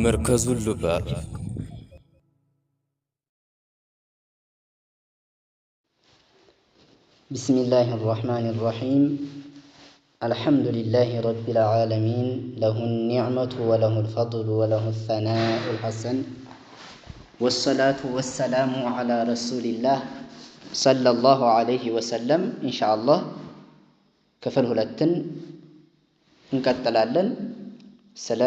مركز اللباب. بسم الله الرحمن الرحيم. الحمد لله رب العالمين، له النعمة وله الفضل وله الثناء الحسن، والصلاة والسلام على رسول الله صلى الله عليه وسلم. إن شاء الله كفل هلتن እንቀጥላለን ስለ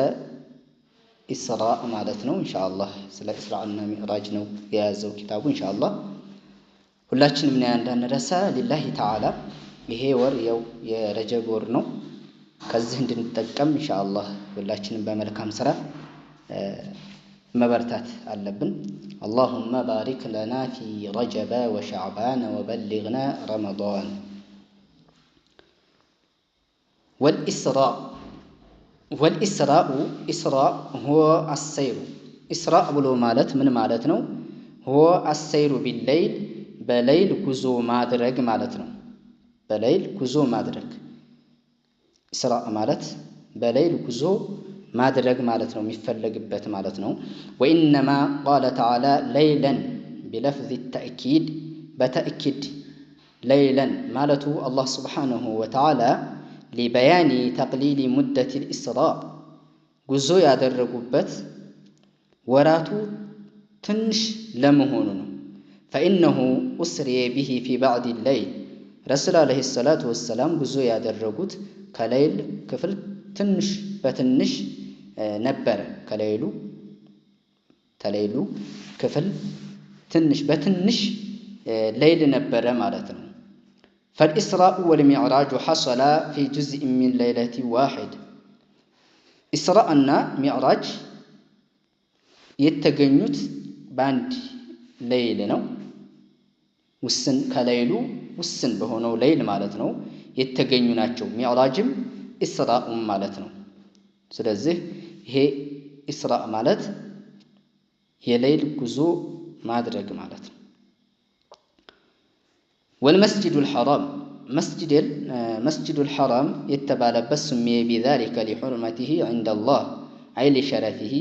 ኢስራእ ማለት ነው። ኢንሻአላህ ስለ ኢስራእና ሚዕራጅ ነው የያዘው ኪታቡ። ኢንሻአላህ ሁላችንም ምን እንዳንረሳ ሊላሂ ተዓላ ይሄ ወር የረጀብ ወር ነው። ከዚህ እንድንጠቀም ኢንሻአላህ ሁላችንም በመልካም ስራ መበርታት አለብን። اللهم بارك لنا في رجب وشعبان وبلغنا رمضان. والإسراء إسراء هو السير. إسراء بلو مالت من مالتنا هو السير بالليل، بليل كزو مادرق مالتنا، بليل كزو مادرق. إسراء مالت بليل كزو مادرق مالتنا مفلق بيت مالتنا. وإنما قال تعالى ليلا بلفظ التأكيد، بتأكيد ليلا مالته الله سبحانه وتعالى لبيان تقليل مدة الإسراء. ጉዞ ያደረጉበት ወራቱ ትንሽ ለመሆኑ ነው። فإنه أسري به في بعض الليل. ረሱል አለይሂ ሰላቱ ወሰላም ጉዞ ያደረጉት ከሌሊል ክፍል ትንሽ በትንሽ ነበር። ከሌሊሉ ክፍል ትንሽ በትንሽ ሌሊል ነበረ ማለት ነው። فالإسراء والمعراج حصل في جزء من ليلة واحد. إسراء እና ሚዕራጅ የተገኙት በአንድ ሌሊል ነው። ውስን ከሌሊሉ ውስን በሆነው ሌሊል ማለት ነው የተገኙ ናቸው። ሚዕራጅም ኢስራኡም ማለት ነው። ስለዚህ ይሄ ኢስራእ ማለት የሌሊል ጉዞ ማድረግ ማለት ነው። والمسجد الحرام مسجد الحرام يتبالبس سمي بذلك لحرمته عند الله أي لشرفه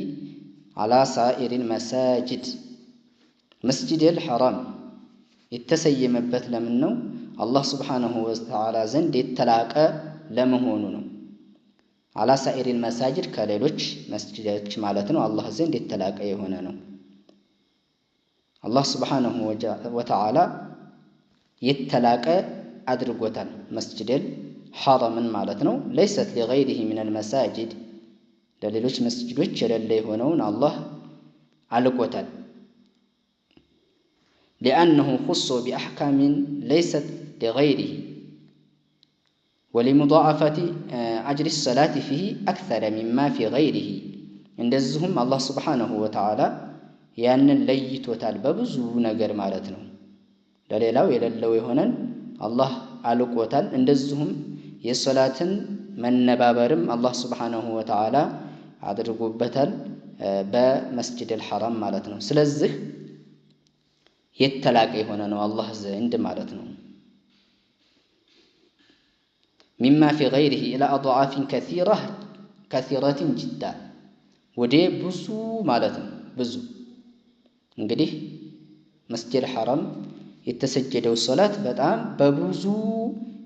على سائر المساجد. مسجد الحرام يتسيم بث لمنه الله سبحانه وتعالى زند يتلاقى لمهوننا على سائر المساجد كاليلوش مسجدك مالتنا الله زند يتلاقى يهوننا. الله سبحانه وتعالى يتلاقى أدرقوتان مسجد الحرام مالتنا ليست لغيره من المساجد، لليلوش مسجدوش للي هونون الله علقوتان، لأنه خص بأحكام ليست لغيره، ولمضاعفة أجر الصلاة فيه أكثر مما في غيره. እንደዚሁም الله سبحانه وتعالى ያንን ለይቶታል በብዙ ነገር ማለት ነው። ለሌላው የሌለው የሆነን አላህ አልቆታል። እንደዚሁም የሶላትን መነባበርም አላህ Subhanahu Wa Ta'ala አድርጎበታል በመስጂድ አልሐራም ማለት ነው። ስለዚህ የተላቀ የሆነ ነው አላህ ዘንድ ማለት ነው። مما في غيره إلى أضعاف كثيرة جدا ወደ ብዙ ማለት ነው። ብዙ እንግዲህ መስጂድ አልሐራም የተሰጀደው ሶላት በጣም በብዙ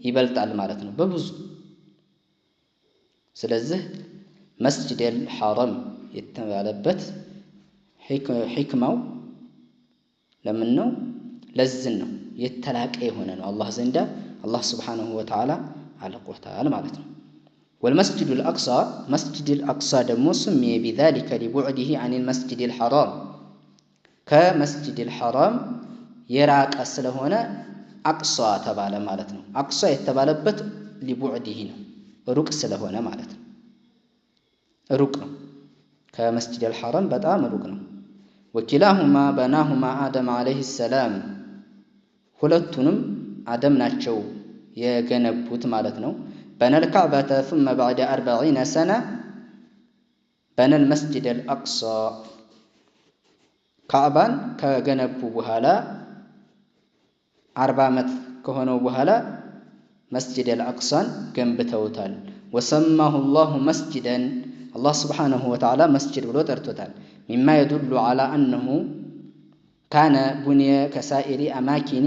ይበልጣል ማለት ነው። በብዙ ስለዚህ መስጂድ አልሐራም የተባለበት ሒክማው ለምን ነው? ለዝን ነው። የተላቀ የሆነ ነው አላህ ዘንዳ አላህ Subhanahu Wa Ta'ala አልቆታል ማለት ነው። والمسجد الأقصى مسجد الأقصى ደግሞ سمي بذلك لبعده عن المسجد الحرام كمسجد الحرام የራቀ ስለሆነ አቅሷ ተባለ ማለት ነው። አቅሷ የተባለበት ሊቡዕዲህ ነው፣ ሩቅ ስለሆነ ማለት ነው። ሩቅ ነው፣ ከመስጂድ አልሐራም በጣም ሩቅ ነው። ወኪላሁማ በናሁማ አደም አለይሂ ሰላም፣ ሁለቱንም አደም ናቸው የገነቡት ማለት ነው። በነል ካዕበተ ثم بعد 40 سنة በነ المسجد الأقصى ካዕባን ከገነቡ በኋላ 40 ዓመት ከሆነው በኋላ መስጂድ አልአቅሳን ገንብተውታል። ወሰማሁ الله مسجدا الله سبحانه وتعالى مسجد بلو ترتوتال مما يدل على أنه كان بني كسائر أماكن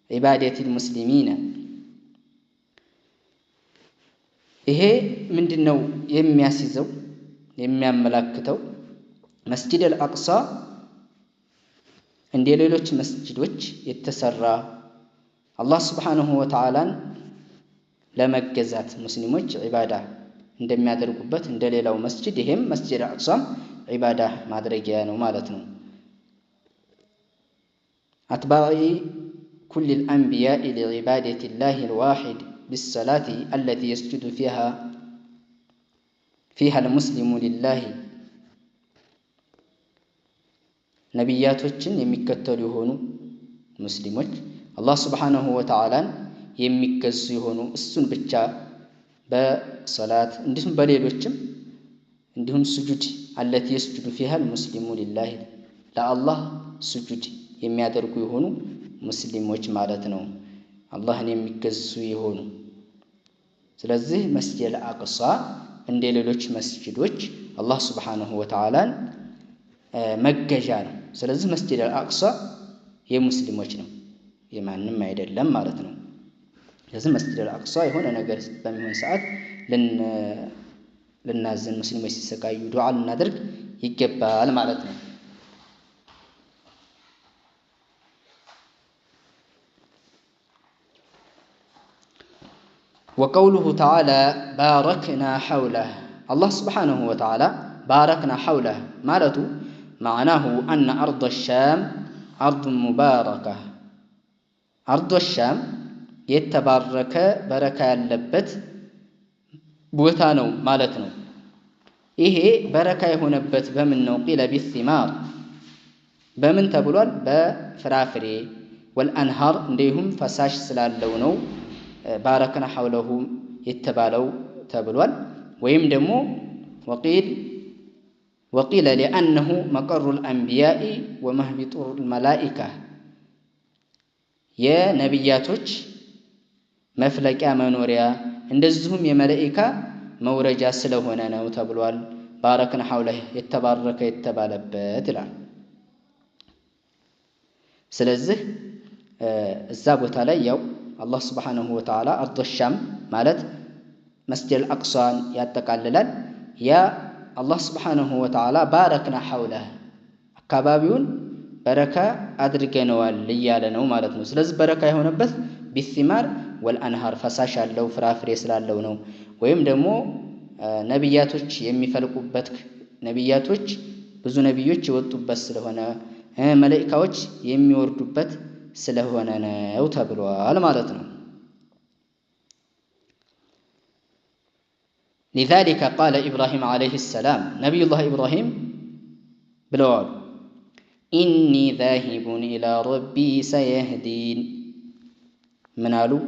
عبادة المسلمين. ይሄ ምንድነው የሚያስይዘው የሚያመላክተው መስጂድ አልአቅሳ እንደ ሌሎች መስጂዶች የተሰራ አላህ Subhanahu Wa Ta'ala ለመገዛት ሙስሊሞች ዒባዳ እንደሚያደርጉበት እንደሌላው መስጂድ ይሄም መስጂድ አልአቅሳም ዒባዳ ማድረጊያ ነው ማለት ነው። አትባዒ كل الأنبياء لعبادة الله الواحد بالصلاة التي يسجد فيها المسلم لله. ነቢያቶችን የሚከተሉ የሆኑ ሙስሊሞች አላህ Subhanahu Wa Ta'ala የሚገዙ የሆኑ እሱን ብቻ በሶላት እንዲሁም በሌሎችም እንዲሁም ስጁድ التي يسجد فيها المسلم لله ለአላህ ስጁድ የሚያደርጉ የሆኑ ሙስሊሞች ማለት ነው አላህን የሚገዙ የሆኑ። ስለዚህ መስጂድ አልአቅሳ እንደ ሌሎች መስጂዶች አላህ Subhanahu Wa Ta'ala መገዣ ነው። ስለዚህ መስጂድ አልአቅሳ የሙስሊሞች ነው የማንም አይደለም ማለት ነው። ስለዚህ መስጂድ አልአቅሳ የሆነ ነገር በሚሆን ሰዓት ልናዝን ሙስሊሞች ሲሰቃዩ ዱዓ ልናደርግ ይገባል ማለት ነው። وقوله تعالى باركنا حوله الله سبحانه وتعالى باركنا حوله مالته معناه أن أرض الشام أرض مباركة. أرض الشام يتبارك بركة اللبت بوتانو مالتنا إيه بركة يهونبت بمن قيل بالثمار بمن تبلول بفرافري والأنهار ليهم فساش سلال لونو باركنا حولهم يتبالو تبلول ويم دمو وقيل لأنه مقر الأنبياء ومهبط الملائكة يا نبياتوች መፍለቂያ መኖሪያ እንደዚሁም የመላእክት መውረጃ ስለሆነ ነው ተብሏል። ባረክና ሐውለ የተባረከ የተባለበት ይላል። ስለዚህ እዛ ቦታ ላይ ያው አላህ Subhanahu Wa Ta'ala አርዱ ሻም ማለት መስጂድ አልአቅሳን ያጠቃልላል። ያ አላህ Subhanahu Wa Ta'ala ባረክና ሐውለ አካባቢውን በረካ አድርገነዋል እያለ ነው ማለት ነው። ስለዚህ በረካ የሆነበት ቢሲማር ወልአንሃር ፈሳሽ ያለው ፍራፍሬ ስላለው ነው። ወይም ደግሞ ነብያቶች የሚፈልቁበት ነብያቶች ብዙ ነብዮች የወጡበት ስለሆነ መላእክቶች የሚወርዱበት ስለሆነ ነው ተብሏል ማለት ነው። لذلك قال إبراهيم عليه السلام نبي الله إبراهيم بلوال إني ذاهب إلى ربي سيهدين منالو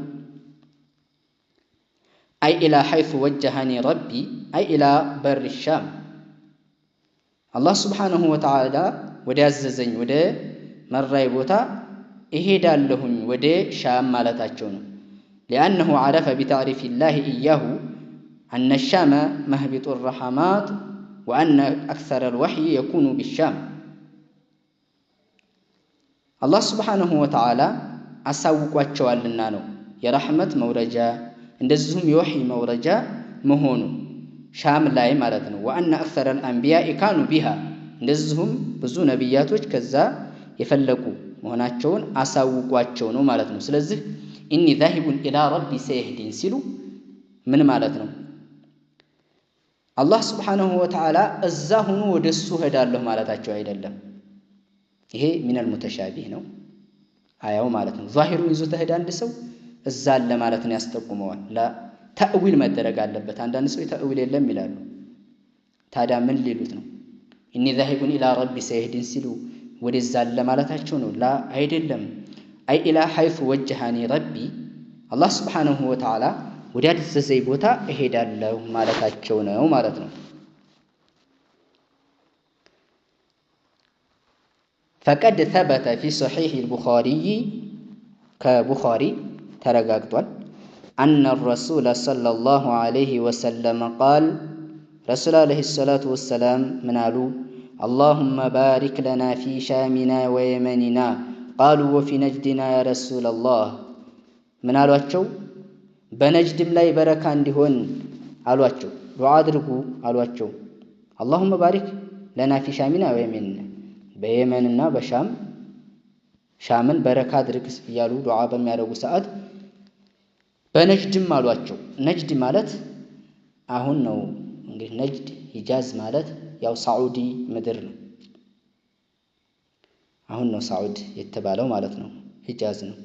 أي إلى حيث وجهني ربي أي إلى بر الشام. الله سبحانه وتعالى ودي عززين ودي مرة بوتا إهدا لهم ودي شام مالتاچون لأنه عرف بتعريف الله إياه أن الشام مهبط الرحمات وأن أكثر الوحي يكون بالشام. الله سبحانه وتعالى አሳውቋቸዋልና ነው የረህመት መውረጃ እንደዚሁም የወህይ መውረጃ መሆኑ ሻም ላይ ማለት ነው። وأن أكثر الأنبياء كانوا بها እንደዚሁም ብዙ ነብያቶች ከዛ የፈለቁ መሆናቸውን አሳውቋቸው ነው ማለት ነው። ስለዚህ ኢኒ ዛሂቡን ኢላ ረቢ ሰይህዲን ሲሉ ምን ማለት ነው? አላህ Subhanahu Wa Ta'ala እዛ ሆኖ ወደሱ ሄዳለሁ ማለታቸው አይደለም። ይሄ ሚነል ሙተሻቢህ ነው አያው ማለት ነው። ዛሂሩን ይዞ ተሄደ አንድ ሰው እዛ አለ ማለት ነው ያስጠቁመዋል። ተእዊል መደረግ አለበት። አንዳንድ ሰው ተእዊል የለም ይላሉ። ታዲያ ምን ሊሉት ነው? ኢኒ ዛሂቡን ኢላ ረቢ ሰይህዲን ሲሉ ወደዛ አለ ማለታቸው ነው? ላ አይደለም። አይ ኢላ ሐይፉ ወጀሃኒ ረቢ አላህ Subhanahu Wa Ta'ala ወዲያዘዘይ ቦታ እሄዳለሁ ማለታቸው ነው ማለት ነው። فقد ثبت في صحيح البخاري كبخاري ترغاغطوال أن الرسول صلى الله عليه وسلم قال ረሱል ዓለይሂ ሰላቱ ወሰላም ምን አሉ? አላሁመ ባሪክ ለና ፊ ሻሚና ወየመኒና ቃሉ ወፊ ነጅድና ያ ረሱለላህ። ምን አሏቸው? በነጅድም ላይ በረካ እንዲሆን አሏቸው። ዱዓ አድርጉ አሏቸው። አላሁመ ባሪክ ለና ፊ ሻሚና ወየመኒና፣ በየመንና በሻም ሻምን በረካ አድርግ እያሉ ዱዓ በሚያደርጉ ሰዓት በነጅድም አሏቸው። ነጅድ ማለት አሁን ነው እንግዲህ ነጅድ ሂጃዝ ማለት ያው ሳዑዲ ምድር ነው። አሁን ነው ሳዑድ የተባለው ማለት ነው። ሂጃዝ ነው።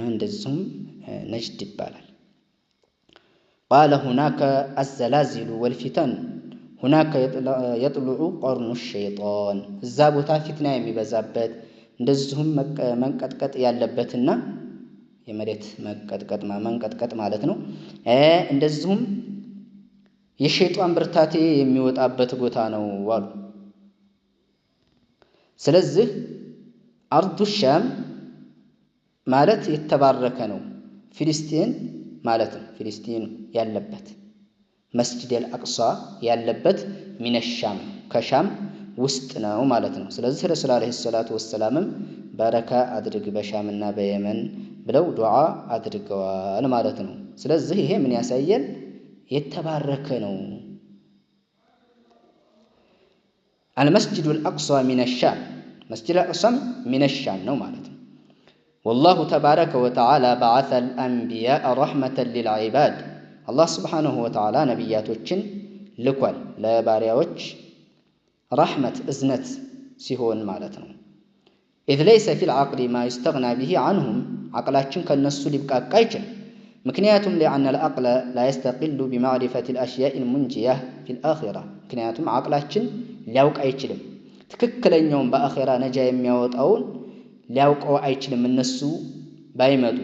እንደዚሁም ነጅድ ይባላል። ቃለ ሁናከ አዘላዚሉ ወልፊተን ሁናከ የጥሉዑ ቀርኑ ሸይጣን፣ እዛ ቦታ ፊትና የሚበዛበት እንደዚሁም መንቀጥቀጥ ያለበትና የመሬት መንቀጥቀጥ ማለት ነው። እንደዚሁም የሸይጣን ብርታቴ የሚወጣበት ቦታ ነው አሉ። ስለዚህ አርዱ ሻም ማለት የተባረከ ነው። ፊልስጤን ማለት ነው። ፊልስጤን ያለበት መስጂድ አልአቅሷ ያለበት ሚነሻም ከሻም ውስጥ ነው ማለት ነው። ስለዚህ ረሱል ዓለይሂ ሰላቱ ወሰላምም በረካ አድርግ በሻምና በየመን ብለው ዱዓ አድርገዋል ማለት ነው። ስለዚህ ይሄ ምን ያሳያል? የተባረከ ነው። አልመስጂዱ አልአቅሷ ሚነሻም፣ መስጂድ አልአቅሷም ሚነሻም ነው ማለት ነው። ወላሁ ተባረከ ወተዓላ በዐሰ አልአንቢያአ ረሕመተን ሊልዒባድ፣ አላህ ስብሓነሁ ወተዓላ ነቢያቶችን ልኳል ለባሪያዎች ረሕመት እዝነት ሲሆን ማለት ነው። ኢዝ ለይሰ ፊል ዐቅሊ ማ ዩስተግና ቢሂ ዐንሁም፣ ዐቅላችን ከነሱ ሊብቃቃ አይችልም። ምክንያቱም ሊአነ አልዐቅለ ላ የስተቂሉ ቢማዕሪፈት አልአሽያኢ አልሙንጂያህ ፊል አኺራ፣ ምክንያቱም ዐቅላችን ሊያውቅ አይችልም። ትክክለኛውን በአኺራ ነጃ የሚያወጣውን ሊያውቀው አይችልም እነሱ ባይመጡ።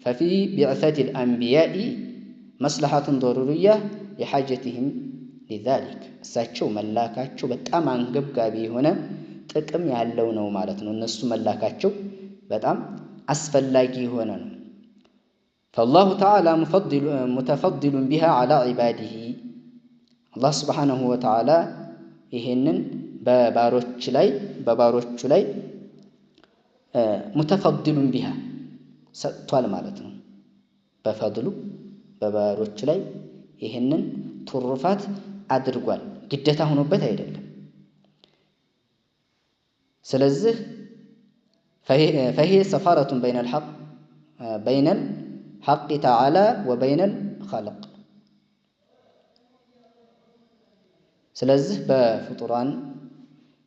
ፈፊ ቢዕሰት አልአንቢያኢ መስለሐቱን ضሩርያ ሊሓጀትህም ሊዛሊክ፣ እሳቸው መላካቸው በጣም አንገብጋቢ የሆነ ጥቅም ያለው ነው ማለት ነው። እነሱ መላካቸው በጣም አስፈላጊ የሆነ ነው። ፈላሁ ተዓላ ሙተፈድሉን ቢሃ ዐላ ዒባዲሂ፣ አላህ ስብሓነሁ ወተዓላ ይሄንን በባሮቹ ላይ ሙተፈድሉን ቢሃ ሰጥቷል ማለት ነው። በፈድሉ በባሮቹ ላይ ይሄንን ትሩፋት አድርጓል። ግዴታ ሆኖበት አይደለም። ስለዚህ ፈሂየ ሰፋረቱን በይነል ሐቅ ተዓላ ወበይነል ኸልቅ። ስለዚህ በፍጡራን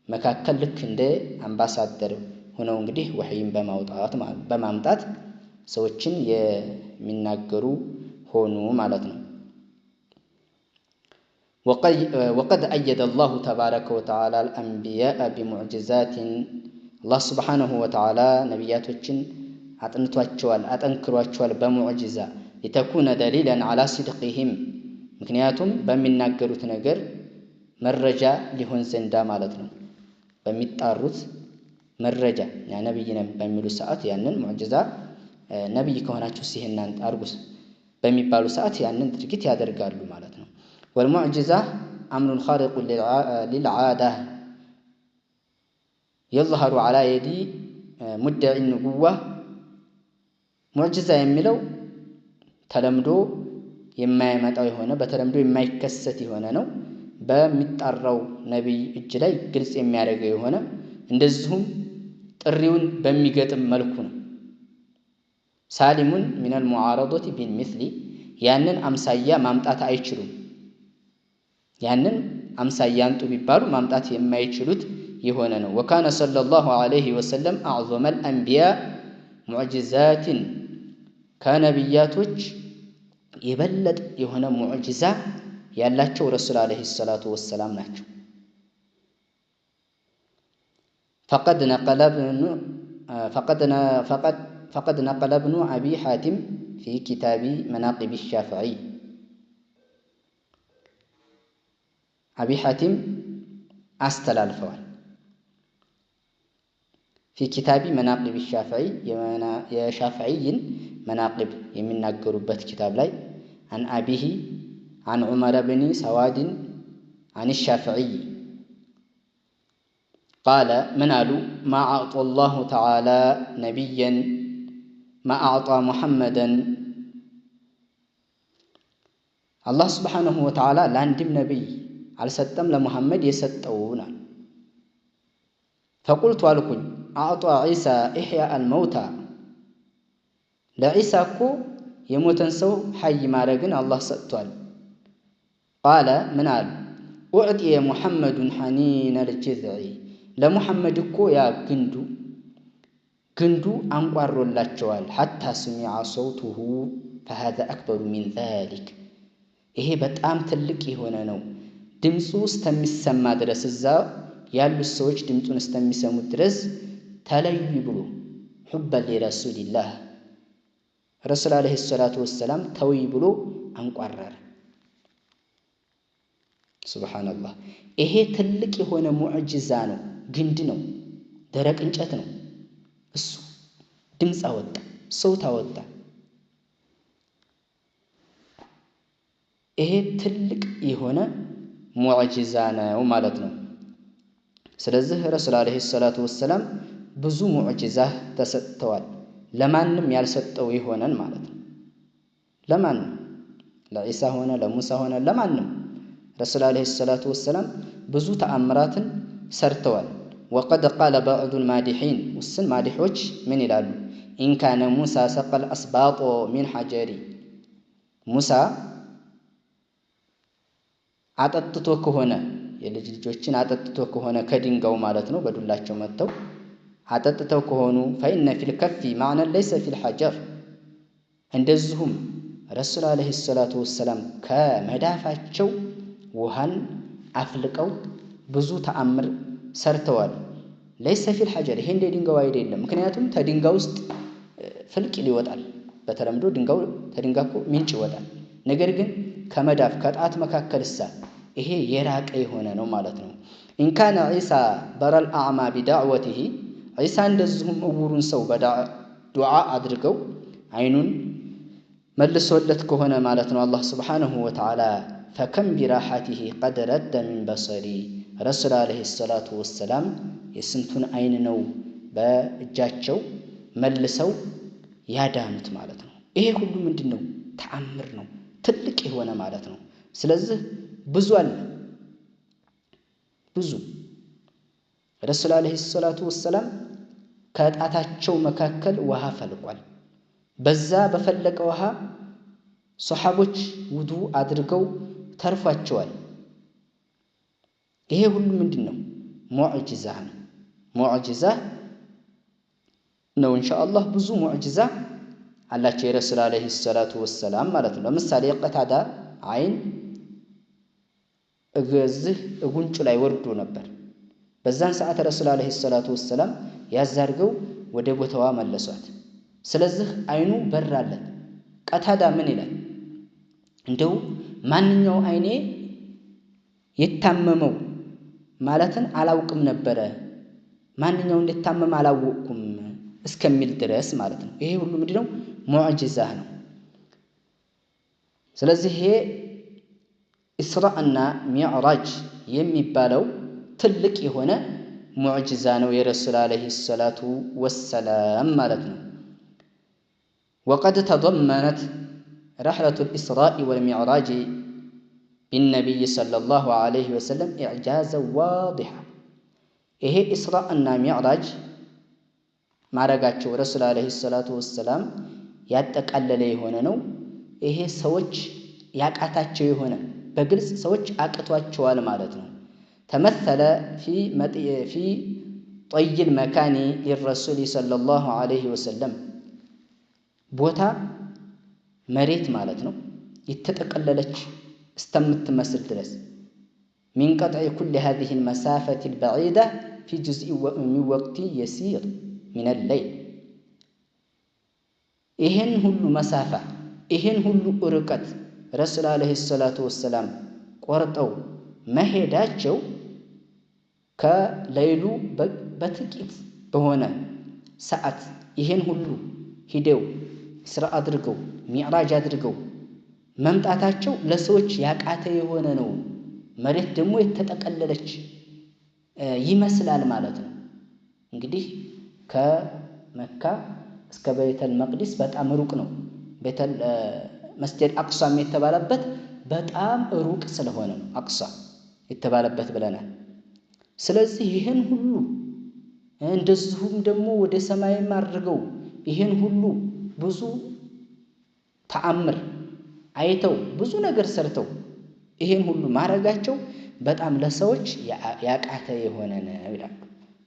መካከል ልክ እንደ አምባሳደር ሆነው እንግዲህ ወሕይን በማምጣት ሰዎችን የሚናገሩ ሆኑ ማለት ነው። ወቀድ አየደ አላሁ ተባረከ ወተዓላ አልአንቢያአ ቢሙዕጅዛትን፣ አላህ ስብሓነሁ ወተዓላ ነቢያቶችን አጠንክሯቸዋል በሙዕጅዛ ሊተኩነ ደሊለን ዐላ ሲድቅህም፣ ምክንያቱም በሚናገሩት ነገር መረጃ ሊሆን ዘንዳ ማለት ነው። በሚጣሩት መረጃ ነቢይ ነን በሚሉ ሰዓት ያንን ሙዕጅዛ ነቢይ ከሆናችሁ ይህን አድርጉ በሚባሉ ሰዓት ያንን ድርጊት ያደርጋሉ ማለት ነው። ወልሙዕጅዛ አምሩን ኻሪቁን ሊልዓዳ የظሀሩ ዐላ የዲ ሙደዒ ንቡዋ። ሙዕጅዛ የሚለው ተለምዶ የማይመጣው የሆነ በተለምዶ የማይከሰት የሆነ ነው። በሚጣራው ነቢይ እጅ ላይ ግልጽ የሚያደርገው የሆነ እንደዚሁም ጥሪውን በሚገጥም መልኩ ነው። ሳሊሙን ሚነል ሙዓረዶቲ ቢልሚስሊ፣ ያንን አምሳያ ማምጣት አይችሉም። ያንን አምሳያ አንጡ ቢባሉ ማምጣት የማይችሉት የሆነ ነው። ወካነ ሰለላሁ ዐለይሂ ወሰለም አዕዘመል አንቢያ ሙዕጅዛትን፣ ከነቢያቶች የበለጠ የሆነ ሙዕጅዛ ያላቸው ረሱል ዓለይሂ ሰላቱ ወሰላም ናቸው። ፈቀድ ነቀለ ብኑ አቢ ሐቲም ፊ ኪታቢ መናቂብ ሻፍዒ፣ አቢ ሐቲም አስተላልፈዋል። ፊ ኪታቢ መናቂብ ሻፍዒ፣ የሻፍዒይን መናቂብ የሚናገሩበት ኪታብ ላይ አን አቢሂ አን ዑመር ብኒ ሰዋድን عن الشافعي قال من قالوا ما أعطى الله تعالى نبيا ما أعطى محمدا الله سبحانه وتعالى لاندم نبي على ستم لمحمد يستونا فقلت لكم أعطى عيسى إحياء الموتى لعيسى كو يموتن سو حي مارغن الله ستوال قال من قال أعطي محمد حنين الجذع لمحمد كو يا ግንዱ አንቋሮላቸዋል حتى سمع صوته فهذا أكبر من ذلك ይሄ በጣም ትልቅ የሆነ ነው ድምጹ እስከሚሰማ ድረስ እዛ ያሉት ሰዎች ድምጹን እስከሚሰሙ ድረስ ተለዩ ብሎ حبا لرسول الله ረሱል አለይሂ ሰላቱ ወሰለም ተውይ ብሎ አንቋረረ ሱብሃንአላህ ይሄ ትልቅ የሆነ ሙዕጂዛ ነው ግንድ ነው ደረቅ እንጨት ነው እሱ ድምጽ አወጣ ሶውት አወጣ ይሄ ትልቅ የሆነ ሙዕጂዛ ነው ማለት ነው ስለዚህ ረሱል አለይሂ ሰላቱ ወሰለም ብዙ ሙዕጂዛ ተሰጥተዋል ለማንም ያልሰጠው ይሆነን ማለት ነው ለማንም ለኢሳ ሆነ ለሙሳ ሆነ ለማንም ረሱል አለይሂ ሰላቱ ወሰለም ብዙ ተአምራትን ሰርተዋል وقد قال بعض المادحين والسن مادحوች ምን ይላሉ إن كان موسى سقى الأسباط من حجر موسى አጠጥቶ ከሆነ የልጅ ልጆችን አጠጥቶ ከሆነ ከድንጋው ማለት ነው በዱላቸው መተው አጠጥተው ከሆኑ فإن في الكف معنى ليس في الحجر እንደዚሁም ረሱል አለይሂ ሰላቱ ወሰለም ከመዳፋቸው ውሃን አፍልቀው ብዙ ተአምር ሰርተዋል ليس في الحجر ይሄ እንደ ድንጋው አይደለም ምክንያቱም ተድንጋው ውስጥ ፍልቅ ይወጣል በተለምዶ ድንጋው ተድንጋው ምንጭ ይወጣል ነገር ግን ከመዳፍ ከጣት መካከልሳ ይሄ የራቀ የሆነ ነው ማለት ነው إن كان عيسى بر الأعمى بدعوته عيسى እንደዚሁም እውሩን ሰው በዱዓ አድርገው አይኑን መልሶለት ከሆነ ማለት ነው አላህ Subhanahu Wa Ta'ala فكم براحته قد رد من بصري ረሱል አለይሂ ሰላቱ ወሰለም የስንቱን አይን ነው በእጃቸው መልሰው ያዳኑት ማለት ነው ይሄ ሁሉ ምንድነው ተአምር ነው ትልቅ የሆነ ማለት ነው ስለዚህ ብዙ አለ ብዙ ረሱል አለይሂ ሰላቱ ወሰለም ከጣታቸው መካከል ውሃ ፈልቋል በዛ በፈለቀ ውሃ ሱሐቦች ውዱ አድርገው ተርፏቸዋል ይሄ ሁሉ ምንድነው ሙዕጂዛ ነው ሙዕጂዛ ነው ኢንሻአላህ ብዙ ሙዕጂዛ አላቸው የረሱል አለይሂ ሰላቱ ወሰለም ማለት ነው ለምሳሌ ቀታዳ አይን እግዝህ እጉንጩ ላይ ወርዶ ነበር በዛን ሰዓት ረሱል አለይሂ ሰላቱ ወሰለም ያዛርገው ወደ ቦታዋ መለሷት ስለዚህ አይኑ በራለት ቀታዳ ምን ይላል እንደው ማንኛው አይኔ የታመመው ማለትን አላውቅም ነበር ማንኛው እንደታመመ አላወቅኩም እስከሚል ድረስ ማለት ነው ይሄ ሁሉ ምንድነው ሙዕጂዛ ነው ስለዚህ ይሄ ኢስራእና ሚዕራጅ የሚባለው ትልቅ የሆነ ሙዕጂዛ ነው የረሱል አለይሂ ሰላቱ ወሰለም ማለት ነው وقد تضمنت رحلة الإسراء والمعراج بالنبي صلى الله عليه وسلم إعجازا واضحا إيه إسراء ሚዕራጅ ማረጋቸው ረሱል አለይሂ ሰላቱ ወሰለም ያጠቃለለ የሆነ ነው ይሄ ሰዎች ያቃታቸው የሆነ በግልጽ ሰዎች አቅቷቸዋል ማለት ነው ተመሰለ في طي المكان للرسول صلى الله عليه وسلم ቦታ መሬት ማለት ነው የተጠቀለለች استمتمثل ድረስ من قطع كل هذه المسافة البعيدة في جزء من وقت يسير من الليل ይሄን ሁሉ መሳፋ ይሄን ሁሉ ርቀት ረሱል አለይሂ ሰላቱ ወሰለም ቆርጠው መሄዳቸው ከሌሉ በጥቂት በሆነ ሰዓት ይሄን ሁሉ ሂደው ኢስራ አድርገው ሚዕራጅ አድርገው መምጣታቸው ለሰዎች ያቃተ የሆነ ነው መሬት ደግሞ የተጠቀለለች ይመስላል ማለት ነው። እንግዲህ ከመካ እስከ ቤተል መቅዲስ በጣም ሩቅ ነው። መስጂድ አቅሷም የተባለበት በጣም ሩቅ ስለሆነ ነው አቅሷ የተባለበት ብለናል። ስለዚህ ይህን ሁሉ እንደዚሁም ደግሞ ወደ ሰማይም አድርገው ይህን ሁሉ ብዙ ተአምር አይተው ብዙ ነገር ሰርተው ይህን ሁሉ ማድረጋቸው በጣም ለሰዎች ያቃተ የሆነ ነው ይላሉ።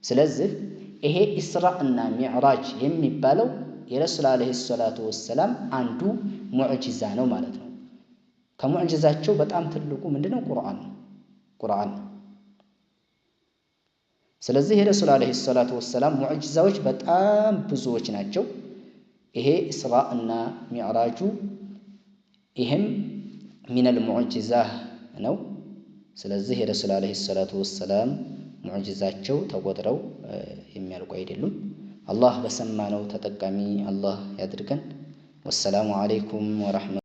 ስለዚህ ይሄ ኢስራእ እና ሚዕራጅ የሚባለው የረሱል ዓለይሂ ሰላቱ ወሰላም አንዱ ሙዕጂዛ ነው ማለት ነው። ከሙዕጂዛቸው በጣም ትልቁ ምንድነው? ቁርአን ነው። ስለዚህ የረሱል ዓለይሂ ሰላቱ ወሰላም ሙዕጂዛዎች በጣም ብዙዎች ናቸው። ይሄ ኢስራእ እና ሚዕራጁ ይህም ሚነል ሙዕጂዛ ነው። ስለዚህ የረሱል ዓለይሂ ሰላቱ ወሰላም ሙዕጂዛቸው ተቆጥረው የሚያልቁ አይደሉም። አላህ በሰማነው ተጠቃሚ አላህ ያድርገን። ወሰላሙ ዓለይኩም ወረሕመቱላህ